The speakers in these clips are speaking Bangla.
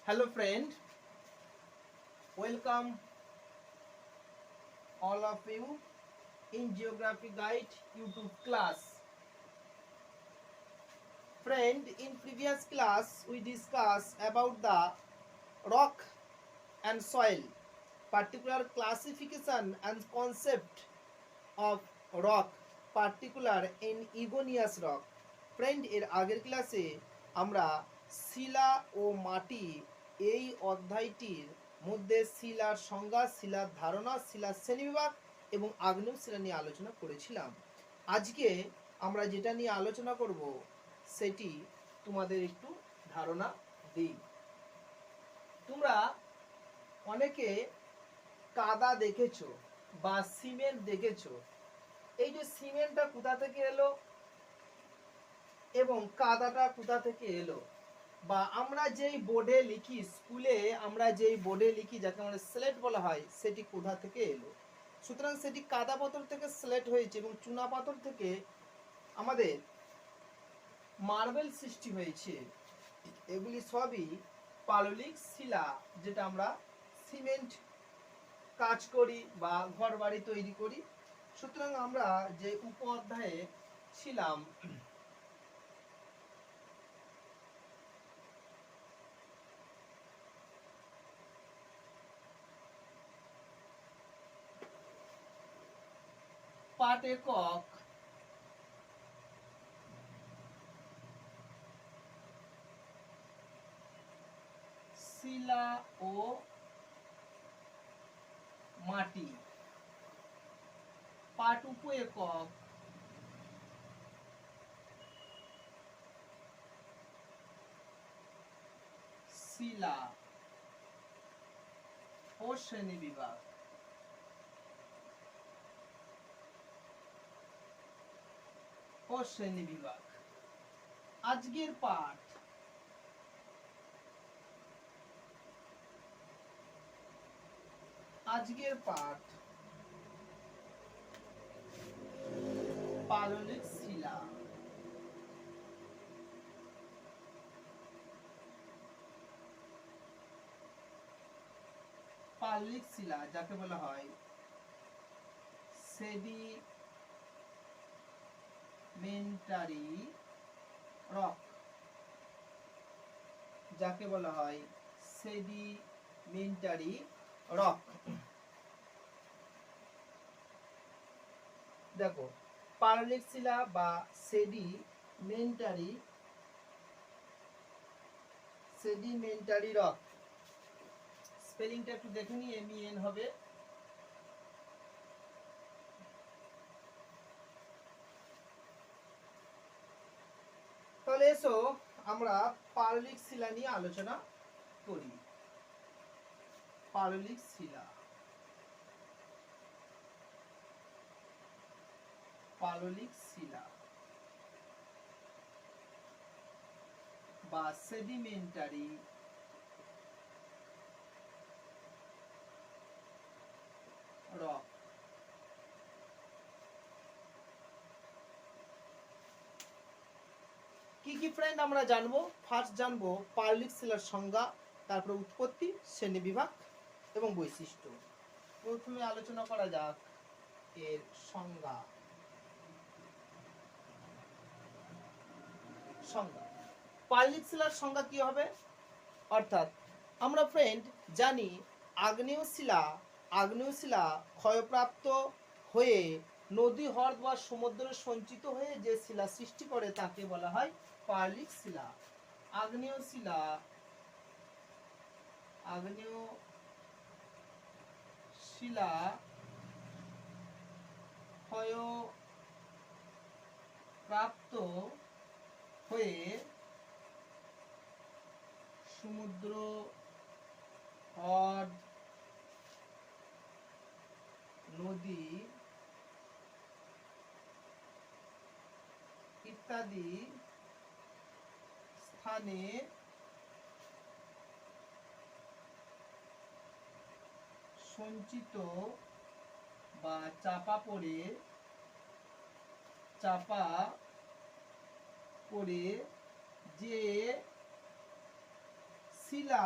Hello friend, welcome all of you in Geography Guide YouTube class. Friend, in previous class we discussed about the rock and soil, particular classification and concept of rock, particular in igneous rock. Friend, এর আগের ক্লাসে আমরা শিলা ও মাটি এই অধ্যায়টির মধ্যে শিলার সংজ্ঞা, শিলার ধারণা, শিলার শ্রেণীবিভাগ এবং আগ্নেয় শিলা নিয়ে আলোচনা করেছিলাম। আজকে আমরা যেটা নিয়ে আলোচনা করব সেটি তোমাদের একটু ধারণা দিই। তোমরা অনেকে কাদা দেখেছো বা সিমেন্ট দেখেছো। এই যে সিমেন্টটা কোথা থেকে এলো এবং কাদাটা কোথা থেকে এলো, বা আমরা যেই বোর্ডে লিখি, স্কুলে আমরা যেই বোর্ডে লিখি যাকে আমরা স্লেট বলা হয়, সেটি কোথা থেকে এলো? সুতরাং সেটি কাদা পাথর থেকে স্লেট হয়েছে এবং চুনা পাথর থেকে আমাদের মার্বেল সৃষ্টি হয়েছে। এগুলি সবই পাললিক শিলা, যেটা আমরা সিমেন্ট কাজ করি বা ঘর বাড়ি তৈরি করি। সুতরাং আমরা যে উপ অধ্যায়ে ছিলাম, পাট একক শিলা ও মাটি, পাট উপ একক শিলা ও শ্রেণী বিভাগ। আজকের পাঠ পাললিক শিলা। পাললিক শিলা যাকে বলা হয় সেডিমেন্টারি রক, যাকে বলা হয় সেডিমেন্টারি রক। দেখো, পাললিক শিলা বা সেডিমেন্টারি রক, স্পেলিংটা একটু দেখে নি, MEN হবে। তাহলে এসো আমরা পাললিক শিলা নিয়ে আলোচনা করি। পাললিক শিলা বা সেডিমেন্টারি রক। কি কি ফ্রেন্ড আমরা জানবো? ফার্স্ট জানবো পাললিক শিলার সংজ্ঞা, তারপর উৎপত্তি, শ্রেণীবিভাগ এবং বৈশিষ্ট্য। প্রথমে আলোচনা করা যাক এর সংজ্ঞা। পাললিক শিলার সংজ্ঞা কি হবে? অর্থাৎ আমরা ফ্রেন্ড জানি আগ্নেয় শিলা ক্ষয়প্রাপ্ত হয়ে নদী, হ্রদ বা সমুদ্রে সঞ্চিত হয়ে যে শিলা সৃষ্টি করে তাকে বলা হয় পাললিক শিলা। আগ্নেয় শিলা ক্ষয়প্রাপ্ত হয়ে সমুদ্র, হ্রদ, নদী ইত্যাদি স্থানে সঞ্চিত বা চাপা পড়ে যে শিলা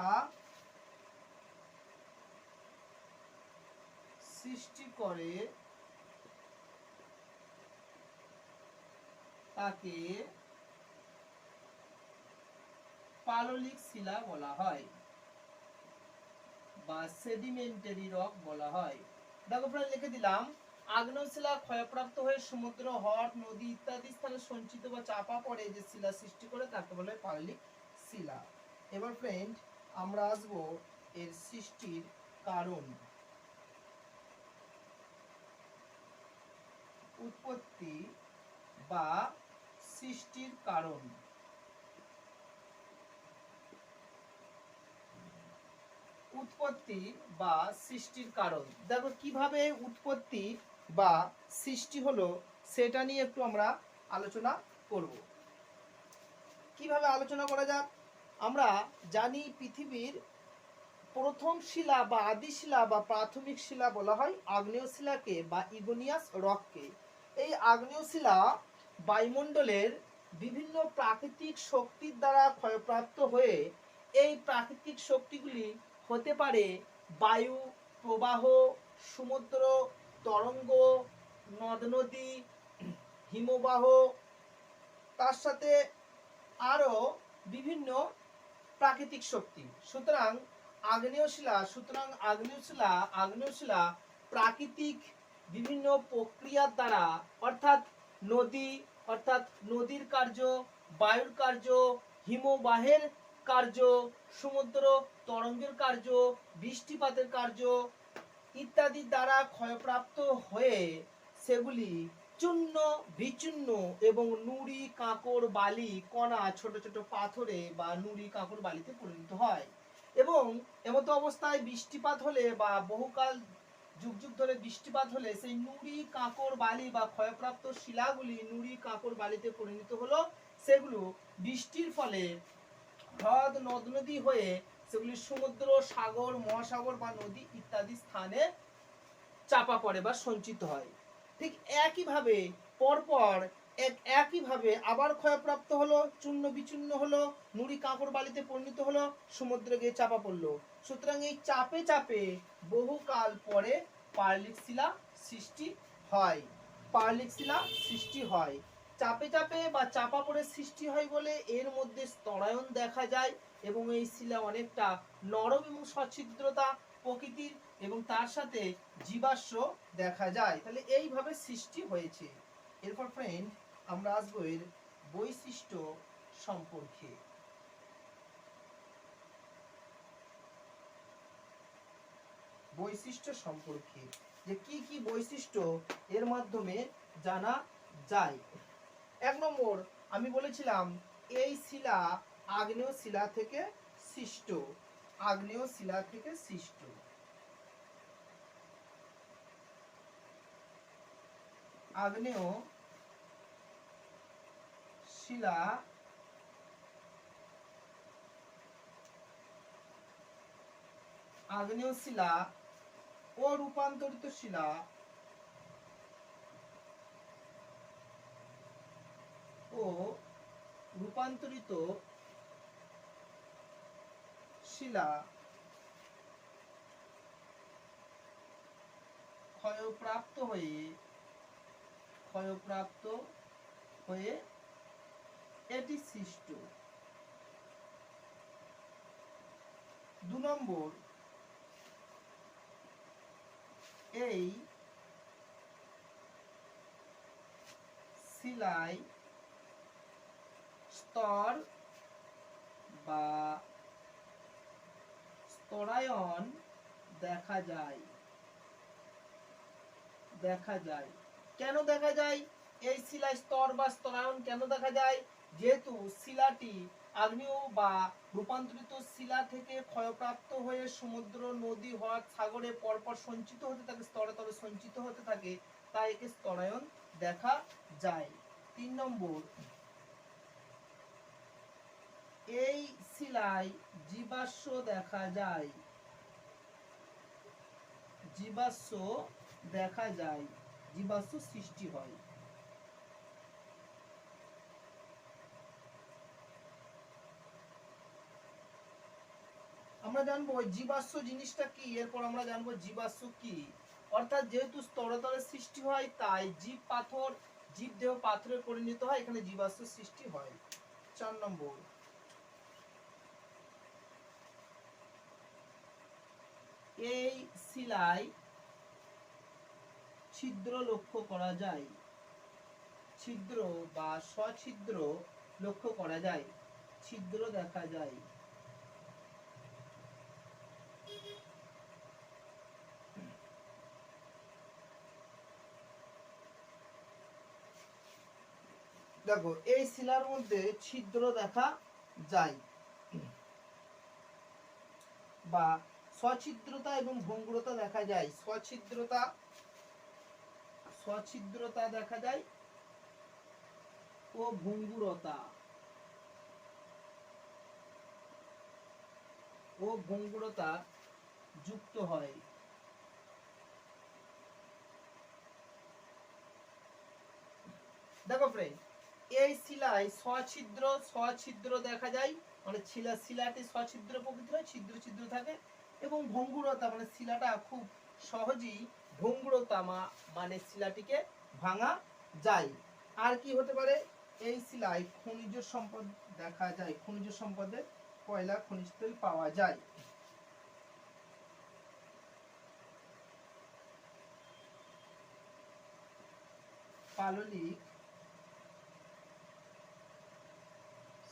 সৃষ্টি করে তাকে পাললিক শিলা বলা হয় বা সেডিমেন্টারি রক বলা হয়। দেখো ফ্রেন্ড, লিখে দিলাম আগ্নেয় শিলা ক্ষয়প্রাপ্ত হয়ে সমুদ্র, হ্রদ, নদী ইত্যাদি স্থানে সঞ্চিত বা চাপা পড়ে যে শিলা সৃষ্টি করে তাকে বলে পাললিক শিলা। এবার ফ্রেন্ড, আমরা আসব এর সৃষ্টির কারণ। উৎপত্তি বা সৃষ্টির কারণ। উৎপত্তি বা সৃষ্টির কারণ। দেখো কিভাবে উৎপত্তি বা সৃষ্টি হলো সেটা নিয়ে একটু আমরা আলোচনা করব। কিভাবে আলোচনা করা যাক? আমরা জানি পৃথিবীর প্রথম শিলা বা আদি শিলা বা প্রাথমিক শিলা বলা হয় আগ্নেয় শিলাকে বা ইগনিয়াস রককে। এই আগ্নেয় শিলা বায়ুমণ্ডলের বিভিন্ন প্রাকৃতিক শক্তির দ্বারা ক্ষয়প্রাপ্ত হয়ে, এই প্রাকৃতিক শক্তিগুলি হতে পারে বায়ু, প্রবাহ, সমুদ্র, তরঙ্গ, নদ নদী, হিমবাহ, তার সাথে আরো বিভিন্ন প্রাকৃতিক শক্তি। সুতরাং আগ্নেয় শিলা প্রাকৃতিক বিভিন্ন প্রক্রিয়ার দ্বারা, অর্থাৎ নদীর কার্য, বায়ুর কার্য, হিমবাহের কার্য, সমুদ্র তরঙ্গের কার্য, বৃষ্টিপাতের কার্য ইত্যাদির দ্বারা ক্ষয়প্রাপ্ত হয়ে সেগুলি চূর্ণ বিচূর্ণ এবং নুড়ি, কাঁকর, বালি, কণা, ছোট ছোট পাথরে বা নুড়ি, কাঁকর, বালিতে পরিণত হয়। এবং এমতো অবস্থায় বৃষ্টিপাত হলে বা বহুকাল যুগ যুগ ধরে বৃষ্টিপাত হলে সেই নুড়ি, কাঁকর, বালি বা ক্ষয়প্রাপ্ত শিলাগুলি নুড়ি, কাঁকর, বালিতে পরিণত হলো। সেগুলো বৃষ্টির ফলে হ্রদ, নদ নদী হয়ে সেগুলি সমুদ্র, সাগর, মহাসাগর বা নদী ইত্যাদি স্থানে চাপা পড়ে বা সঞ্চিত হয়। ঠিক একইভাবে পরপর একইভাবে আবার ক্ষয়প্রাপ্ত হলো, চূর্ণ বিচূর্ণ হলো, নুড়ি, কাঁকর, বালিতে পরিণত হলো, সমুদ্রে গিয়ে চাপা পড়লো। সুতরাং এই চাপে চাপে বহুকাল পরে পাললিক শিলা সৃষ্টি হয়। পাললিক শিলা সৃষ্টি হয়। চাপে চাপে বা চাপা পড়ে সৃষ্টি হয় বলে এর মধ্যে স্তরায়ন দেখা যায় এবং এই শিলা অনেকটা নরম এবং সচ্ছিদ্রতা প্রকৃতির এবং তার সাথে জীবাশ্ম দেখা যায়। তাহলে এইভাবে সৃষ্টি হয়েছে। এরপর ফ্রেন্ড, আমরা আসবো এর বৈশিষ্ট্য সম্পর্কে। বৈশিষ্ট্য সম্পর্কে যে কি কি বৈশিষ্ট্য এর মাধ্যমে জানা যায়। 1 নম্বর, আমি বলেছিলাম এই শিলা আগ্নেয় শিলা থেকে সৃষ্ট। আগ্নেয় শিলা থেকে সৃষ্ট। আগ্নেয় শিলা ও রূপান্তরিত শিলা ও রূপান্তরিত শিলা ক্ষয়প্রাপ্ত হয়ে এটি সৃষ্ট। 2 নম্বর, এই শিলায় স্তর বা স্তরায়ন দেখা যায়। কেন দেখা যায়? এই শিলায় স্তর বা স্তরায়ন কেন দেখা যায়? যেহেতু শিলাটি আগ্নেয় বা রূপান্তরিত শিলা থেকে ক্ষয়প্রাপ্ত হয়ে সমুদ্র, নদী, হ্রদ, সাগরে পরপর সঞ্চিত হতে থাকে, স্তরে স্তরে সঞ্চিত হতে থাকে, তাই একে স্তরায়ন দেখা যায়। 3 নম্বর, এই শিলায় জীবাশ্ম দেখা যায়। জীবাশ্ম সৃষ্টি হয়। আমরা জানবো জীবাশ্ম জিনিসটা কি, এরপর আমরা জানবো জীবাশ্ম কি। অর্থাৎ যেহেতু স্তরতলে সৃষ্টি হয় তাই জীব পাথর, জীব দেহ পাথরে পরিণত হয়, এখানে জীবাশ্ম সৃষ্টি হয়। 4 নম্বর, এই শিলায় ছিদ্র লক্ষ্য করা যায়, ছিদ্র বা সছিদ্র লক্ষ্য করা যায়, ছিদ্র দেখা যায়। দেখো এই শিলার মধ্যে ছিদ্র দেখা যায় বা সছিদ্রতা এবং ভঙ্গুরতা দেখা যায়। সছিদ্রতা দেখা যায় ও ভঙ্গুরতা যুক্ত হয়। দেখো ফ্রেন্ড, এই শিলায় সছিদ্র দেখা যায়, মানে শিলাটি সছিদ্র প্রকৃতির হয়, ছিদ্র ছিদ্র থাকে, এবং ভঙ্গুরতা মানে শিলাটা খুব সহজেই ভঙ্গুরতা মানে শিলাটিকে ভাঙা যায়। আর কি হতে পারে, এই শিলায় খনিজ সম্পদ দেখা যায়, খনিজ সম্পদের কয়লা খনিজ তেল পাওয়া যায়। পাললিক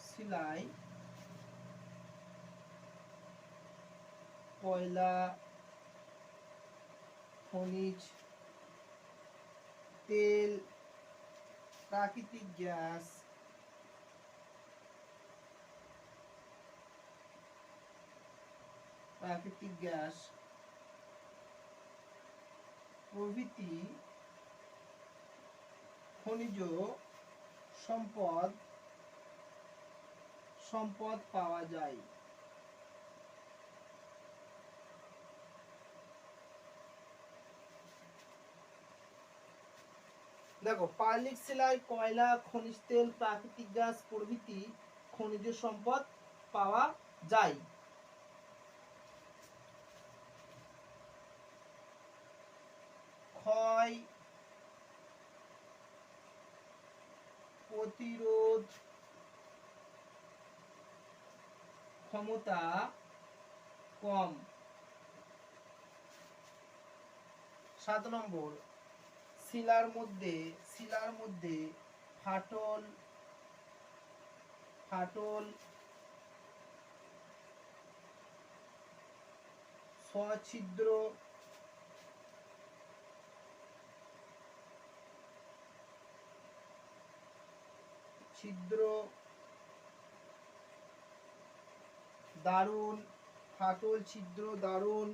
শিলায় কয়লা খনিজ তেল প্রাকৃতিক গ্যাস প্রভৃতি খনিজ সম্পদ পাওয়া যায়। দেখো পাললিক শিলায় কয়লা খনিজ তেল প্রাকৃতিক গ্যাস প্রভৃতি খনিজ সম্পদ পাওয়া যায়। ক্ষয় প্রতিরোধ ক্ষমতা কম। 7 নম্বর, শিলার মধ্যে ফাটল সছিদ্র দারুণ ফাটল ছিদ্র দারুণ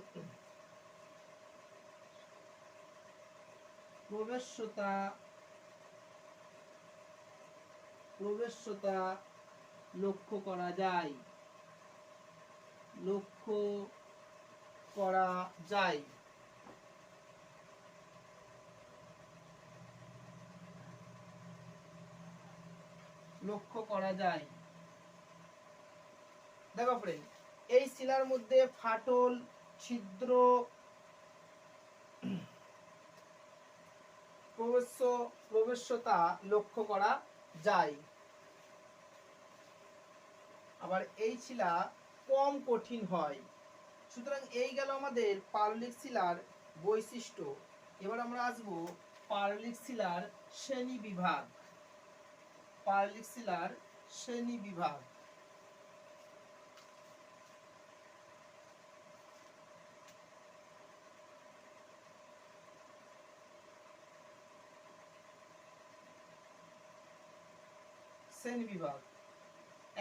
প্রবেশ্যতা লক্ষ্য করা যায়। দেখো ফ্রেন্ড, এই শিলার মধ্যে ফাটল ছিদ্র প্রবেশ্যতা লক্ষ্য করা যায়। আবার এই শিলা কম কঠিন হয়। সুতরাং এই গেল আমাদের পাললিক শিলার বৈশিষ্ট্য। এবার আমরা আসব পাললিক শিলার শ্রেণী বিভাগ।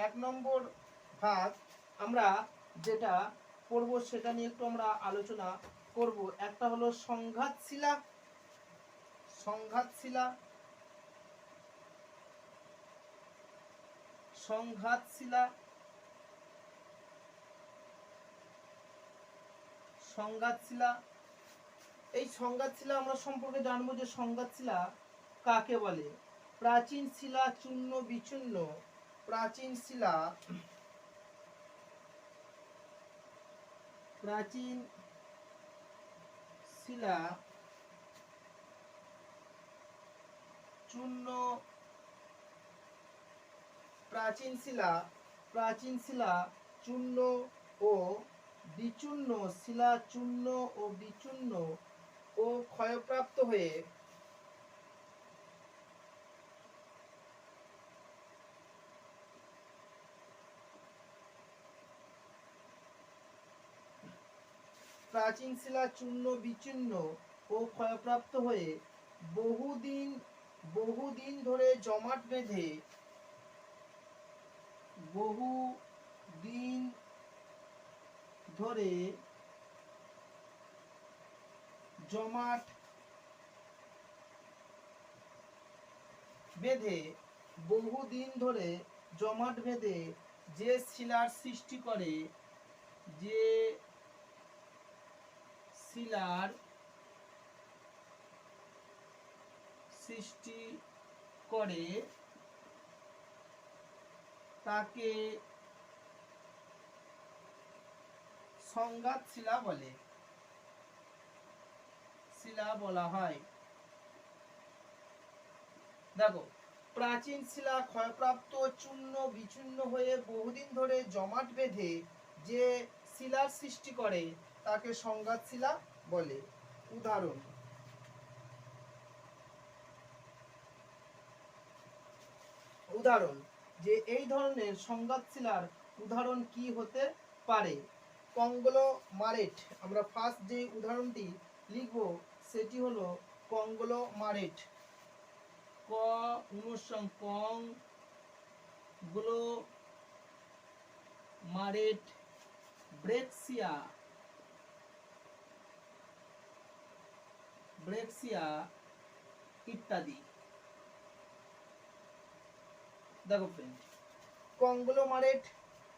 এক নম্বর ভাগ আমরা যেটা পড়ব সেটা নিয়ে একটু আমরা আলোচনা করব। একটা হলো সংঘাত শিলা, এই সংঘাত শিলা আমরা সম্পর্কে জানবো যে সংঘাত শিলা কাকে বলে। প্রাচীন শিলা চূর্ণ বিচূর্ণ, প্রাচীন শিলা প্রাচীন শিলা চূর্ণ, প্রাচীন শিলা চূর্ণ ও বিচূর্ণ, শিলা চূর্ণ ও বিচূর্ণ ও ক্ষয়প্রাপ্ত হয়ে প্রাচীন শিলা চূর্ণ বিচূর্ণ ও ক্ষয়প্রাপ্ত হয়ে বহুদিন ধরে জমাট বেঁধে বহুদিন ধরে জমাট বেঁধে যে শিলার সৃষ্টি করে, যে শিলার সৃষ্টি করে তাকে সংঘাত শিলা বলা হয়। দেখো, প্রাচীন শিলা ক্ষয়প্রাপ্ত, চূর্ণ বিচূর্ণ হয়ে বহুদিন ধরে জমাট বেঁধে যে শিলার সৃষ্টি করে তাকে সংঘাত শিলা বলে। উদাহরণ যে এই ধরনের সংঘাত শিলার উদাহরণ কি হতে পারে? কংগ্লোমারেট। আমরা ফার্স্ট যে উদাহরণটি লিখব সেটি হলো কংগ্লোমারেট। কংগ্লোমারেট, ব্রেক্সিয়া ইত্যাদি। দেখো ফ্রেন্ড,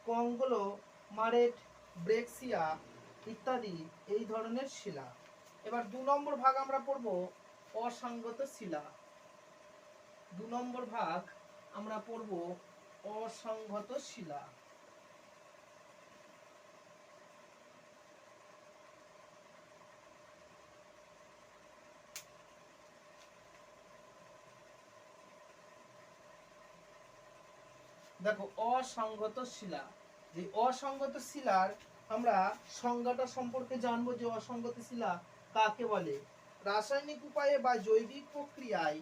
কংগ্লোমারেট, ব্রেক্সিয়া ইত্যাদি এই ধরনের শিলা। এবার 2 নম্বর ভাগ আমরা পড়ব অসংগত শিলা। 2 নম্বর ভাগ আমরা পড়ব অসংগত শিলা। দেখো, অসংগত শিলা, যে অসংগত শিলার আমরা সংজ্ঞাটা সম্পর্কে জানবো যে অসংগত শিলা কাকে বলে। রাসায়নিক উপায়ে বা জৈবিক প্রক্রিয়ায়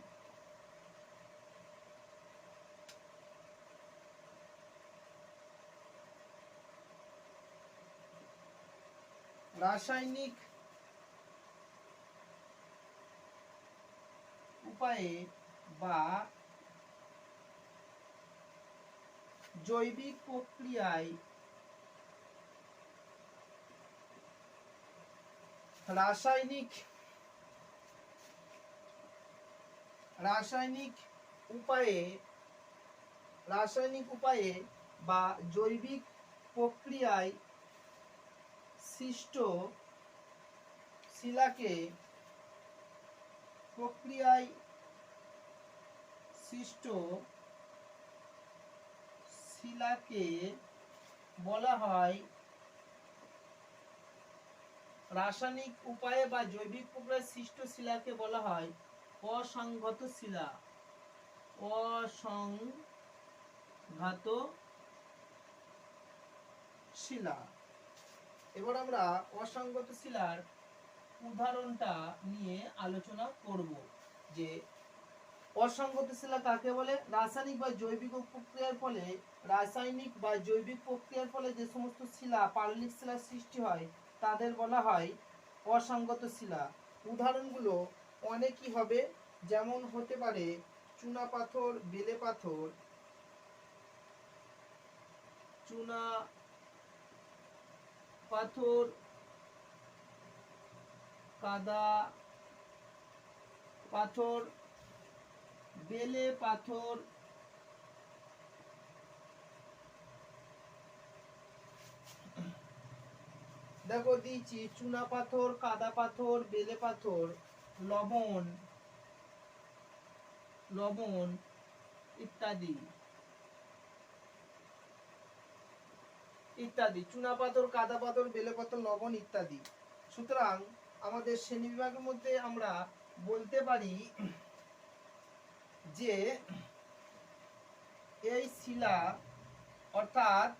বা জৈবিক প্রক্রিয়ায় রাসায়নিক উপায়ে বা জৈবিক প্রক্রিয়ায় সৃষ্ট শিলাকে বলা হয়, রাসায়নিক উপায়ে বা জৈবিক প্রক্রিয়ায় সৃষ্ট শিলাকে বলা হয় অসংগত শিলা। অসংঘাত শিলা। এবার আমরা অসংগত শিলার উদাহরণটা নিয়ে আলোচনা করব যে অসংগত শিলা কাকে বলে। রাসায়নিক বা জৈবিক প্রক্রিয়ার ফলে যে সমস্ত শিলা, পাললিক শিলার সৃষ্টি হয় তাদের বলা হয় অসংগত শিলা। উদাহরণগুলো অনেকই হবে, যেমন হতে পারে চুনা পাথর, বেলে পাথর, কাদা পাথর, বেলে পাথর, দেখো দিয়েছি চুনা পাথর, কাদা পাথর, বেলে পাথর, লবণ ইত্যাদি। ইত্যাদি, চুনাপাথর, কাদাপাথর, বেলেপাথর, লবণ ইত্যাদি। সুতরাং আমাদের শ্রেণী বিভাগের মধ্যে আমরা বলতে পারি যে এই শিলা অর্থাৎ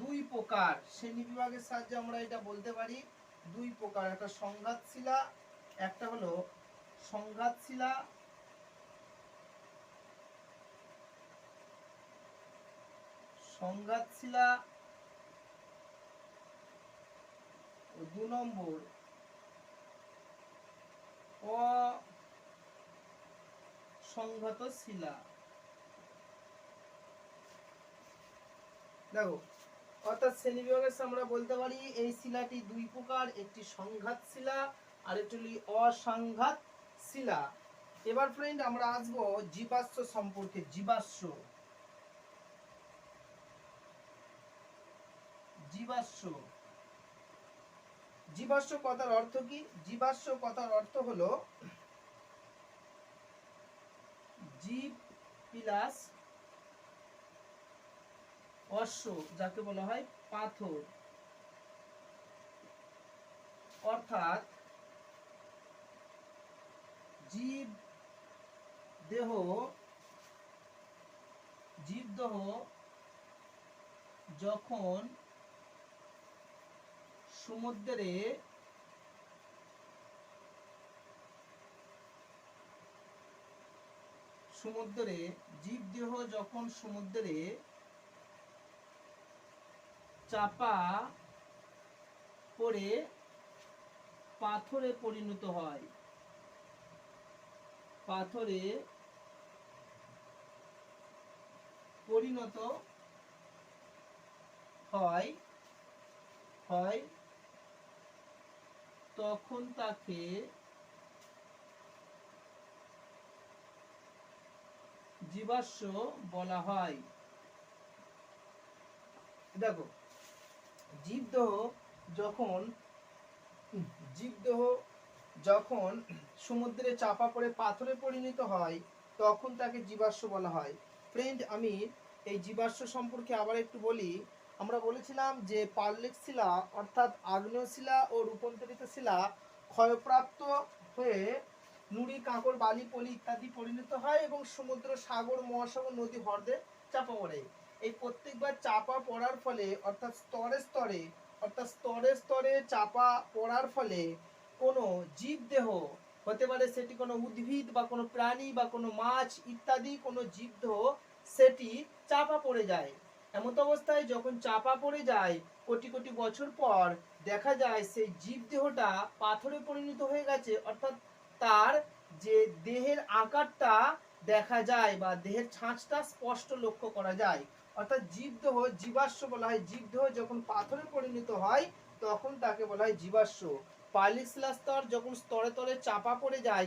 দুই প্রকার, শ্রেণী বিভাগের সাহায্যে আমরা এটা বলতে পারি দুই প্রকার, একটা সংঘাত শিলা, একটা হলো সংঘাত শিলা, সংঘাত শিলা ও 2 নম্বর অসংঘাত শিলা। দেখো, অর্থাৎ শ্রেণী বিভাগের আমরা বলতে পারি এই শিলাটি দুই প্রকার, একটি সংঘাত শিলা আর একটি অসংঘাত শিলা। এবার ফ্রেন্ড আমরা আসবো জীবাশ্ম সম্পর্কে। জীবাশ্ম, জীবাশ্ম, জীবাশ্ম কথার অর্থ কি? জীবাশ্ম কথার অর্থ হলো জীব প্লাস অশ্ব, যাকে বলা হয় পাথর, অর্থাৎ জীব দেহ, জীবদেহ যখন সমুদ্রে জীবদেহ যখন সমুদ্রে চাপা পড়ে পাথরে পরিণত হয়, পাথরে পরিণত হয় তখন তাকে জীবাশ্ম বলা হয়। দেখো, জীবদেহ যখন সমুদ্রে চাপা পড়ে পাথরে পরিণত হয় তখন তাকে জীবাশ্ম বলা হয়। ফ্রেন্ড, আমি এই জীবাশ্ম সম্পর্কে আবার একটু বলি। আমরা বলেছিলাম যে পাললিক শিলা অর্থাৎ আগ্নেয় শিলা ও রূপান্তরিত শিলা ক্ষয়প্রাপ্ত হয়ে নুড়ি, কাঁকড়, বালি, পলি ইত্যাদি পরিণত হয় এবং সমুদ্র, সাগর, মহাসাগর, নদী, হ্রদে চাপা পড়ে। এই প্রত্যেকবার চাপা পড়ার ফলে অর্থাৎ স্তরে স্তরে চাপা পড়ার ফলে কোনো জীবদেহ হতে পারে, সেটি কোনো উদ্ভিদ বা কোনো প্রাণী বা কোনো মাছ ইত্যাদি কোনো জীবদেহ, সেটি চাপা পড়ে যায়। এমত অবস্থায় যখন চাপা পড়ে যায় কোটি কোটি বছর পর দেখা যায় সেই জীবদেহটা পাথরে পরিণত হয়ে গেছে, অর্থাৎ তার যে দেহের আকারটা দেখা যায় বা দেহের ছাঁচটা স্পষ্ট লক্ষ্য করা যায়। অর্থাৎ জীবদেহ জীবাশ্ম বলা হয়। জীবদেহ যখন পাথরে পরিণত হয় তখন তাকে বলা হয় জীবাশ্ম। পাললিক শিলাস্তর যখন স্তরে স্তরে চাপা পড়ে যায়,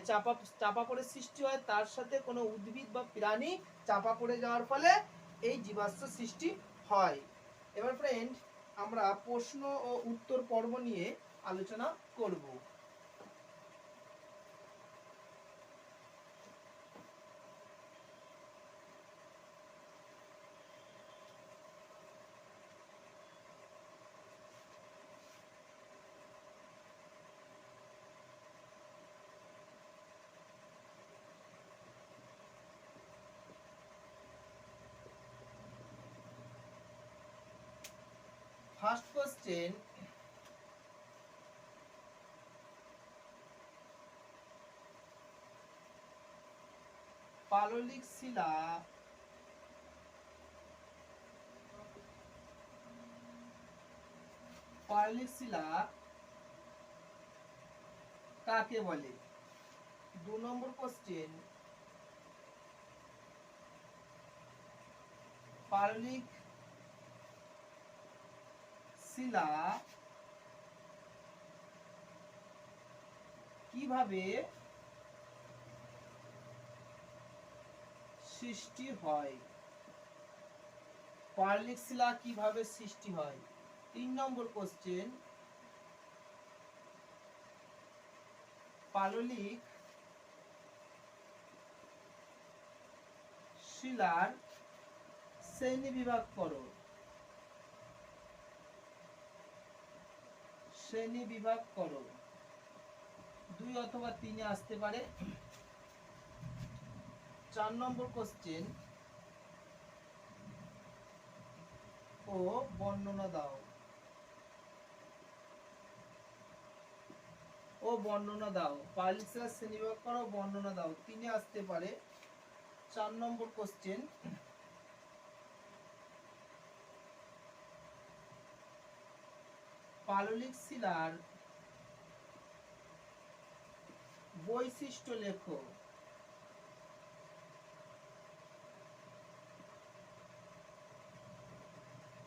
চাপা পড়ে সৃষ্টি হয়, তার সাথে কোনো উদ্ভিদ বা প্রাণী চাপা পড়ে যাওয়ার ফলে এই জীবাশ্ম সৃষ্টি হয়। এবার ফ্রেন্ড আমরা প্রশ্ন ও উত্তর পর্ব নিয়ে আলোচনা করব। ফার্স্ট কোশ্চেন, পাললিক শিলা কাকে বলে? 2 নম্বর কোশ্চেন, পাললিক শিলা কিভাবে সৃষ্টি হয়? পাললিক শিলা কিভাবে সৃষ্টি হয়? 3 নম্বর কোশ্চেন, পাললিক শিলার শ্রেণী বিভাগ করো। শ্রেণী বিভাগ করো। 2 অথবা 3 আসতে পারে। 4 নম্বর কোশ্চেন, ও বর্ণনা দাও। ও বর্ণনা দাও। পারলিক শিলার শ্রেণী বিভাগ করো, বর্ণনা দাও। 3 আসতে পারে। 4 নম্বর কোশ্চেন, পাললিক শিলার বৈশিষ্ট্য লেখো।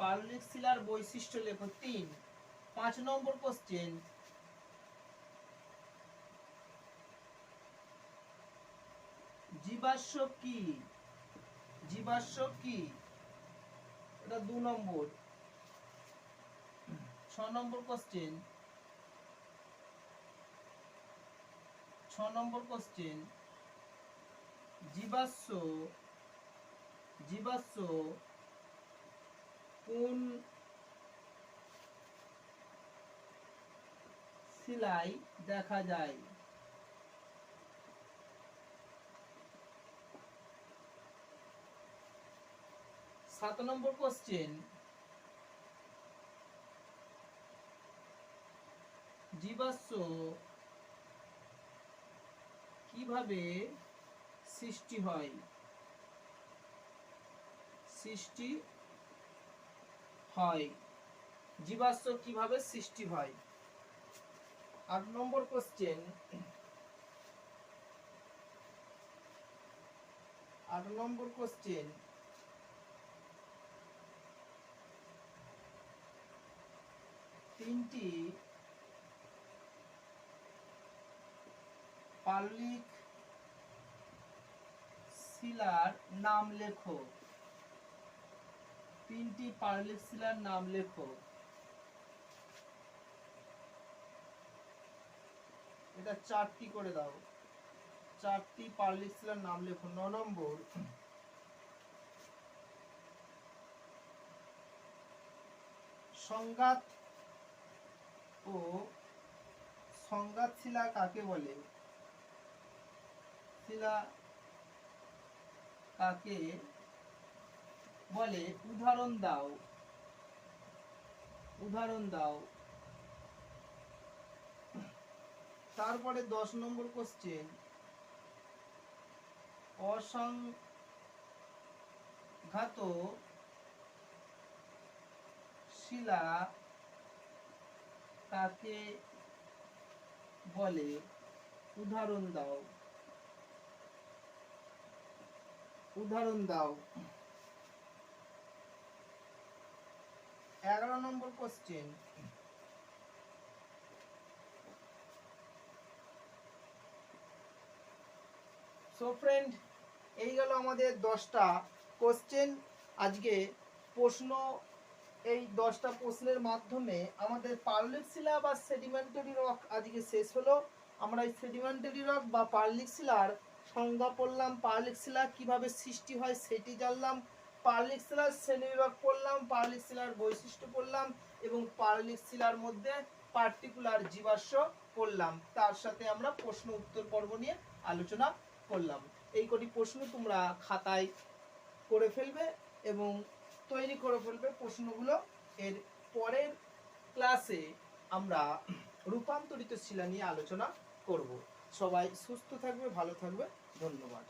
পাললিক শিলার বৈশিষ্ট্য লেখো 3। 5 নম্বর কোশ্চেন, জীবাশ্ম কি? জীবাশ্ম কি? এটা 2 নম্বর। 6 নম্বর কোশ্চেন, 6 নম্বর কোশ্চেন, জীবাশ্ম জীবাশ্ম কোন শিলায় দেখা যায়? সাত নম্বর কোশ্চেন, জীবাশ্ম কিভাবে সৃষ্টি হয়? সৃষ্টি হয়। জীবাশ্ম কিভাবে সৃষ্টি হয়? 8 নম্বর কোশ্চেন, 8 নম্বর কোশ্চেন, তিনটি পাললিক শিলার নাম লেখো। 3টি পাললিক শিলার নাম লেখো। এটা 4টি করে দাও। 4টি পাললিক শিলার নাম লেখো। 9 নম্বর, সংঘাত ও সংঘাত শিলা কাকে বলে? শিলা কাকে বলে? উদাহরণ দাও। উদাহরণ দাও। তারপরে 10 নম্বর কোশ্চেন, অসংঘাত শিলা কাকে বলে? উদাহরণ দাও। উদাহরণ দাও। 11 নম্বর কোশ্চেন, সো ফ্রেন্ড, এই গেল আমাদের 10টা কোশ্চেন। আজকে প্রশ্ন, এই 10টা প্রশ্নের মাধ্যমে আমাদের পাললিক শিলা বা সেডিমেন্টারি রক আজকে শেষ হলো। আমরা এই সেডিমেন্টারি রক বা পাললিক শিলার সংজ্ঞা পড়লাম, পাললিক শিলা কিভাবে সৃষ্টি হয় সেটি জানলাম, পাললিক শিলার শ্রেণীবিভাগ পড়লাম, পাললিক শিলার বৈশিষ্ট্য পড়লাম এবং পাললিক শিলার মধ্যে পার্টিকুলার জীবাশ্ম পড়লাম। তার সাথে আমরা প্রশ্ন উত্তর পর্ব নিয়ে আলোচনা করলাম। এই কটি প্রশ্ন তোমরা খাতায় করে ফেলবে এবং তৈরি করে ফেলবে প্রশ্নগুলো। এর পরের ক্লাসে আমরা রূপান্তরিত শিলা নিয়ে আলোচনা করব। সবাই সুস্থ থাকবে, ভালো থাকবে। ধন্যবাদ।